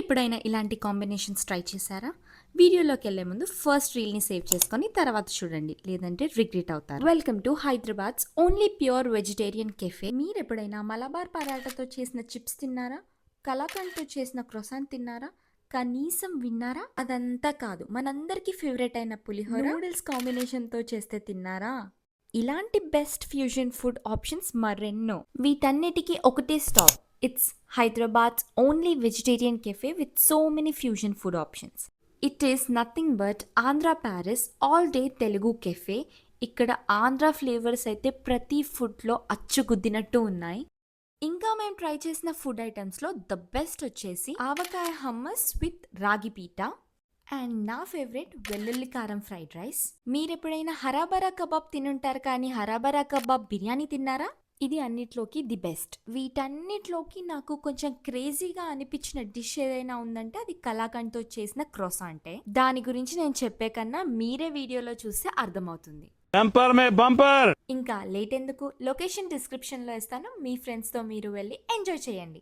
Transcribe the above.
ఎప్పుడైనా ఇలాంటి combinations try చేశారా? వీడియోలోకి వెళ్ళే ముందు ఫస్ట్ రీల్ని సేవ్ చేసుకొని తర్వాత చూడండి, లేదంటే రిగ్రెట్ అవుతారు. Welcome to Hyderabad's only pure vegetarian cafe. మీరు ఎప్పుడైనా మలబార్ పరాటాతో చేసిన చిప్స్ తిన్నారా? కలాకండ్తో చేసిన క్రొసాన్ తిన్నారా? కనీసం విన్నారా? అదంతా కాదు, మనందరికీ ఫేవరెట్ అయిన పులిహోర నూడిల్స్ కాంబినేషన్తో చేస్తే తిన్నారా? ఇలాంటి బెస్ట్ ఫ్యూజన్ ఫుడ్ ఆప్షన్స్ మరెన్నో. వీటన్నిటికీ ఒకటే stop. It's Hyderabad's only vegetarian cafe with so many fusion food options. It is nothing but Andhra Paris all day Telugu cafe. ఇక్కడ ఆంధ్ర ఫ్లేవర్స్ అయితే ప్రతి ఫుడ్లో అచ్చుగుద్దినట్టు ఉన్నాయి. ఇంకా మేము ట్రై చేసిన ఫుడ్ ఐటమ్స్లో ద బెస్ట్ వచ్చేసి ఆవకాయ హమ్మస్ విత్ రాగి పీట అండ్ నా ఫేవరెట్ వెల్లుల్లి కారం ఫ్రైడ్ రైస్. మీరు ఎప్పుడైనా హరాబరా కబాబ్ తినుంటారు, కానీ హరాబరా కబాబ్ బిర్యానీ తిన్నారా? ఇది అన్నిట్లోకి ది బెస్ట్. వీటన్నిటిలోకి నాకు కొంచెం క్రేజీగా అనిపించిన డిష్ ఏదైనా ఉందంటే అది కలాకండ్తో చేసిన క్రోసాంటే. దాని గురించి నేను చెప్పే కన్నా మీరే వీడియోలో చూస్తే అర్థమవుతుంది. ఇంకా లేట్ ఎందుకు, లొకేషన్ డిస్క్రిప్షన్లో ఇస్తాను. మీ ఫ్రెండ్స్తో మీరు వెళ్ళి ఎంజాయ్ చేయండి.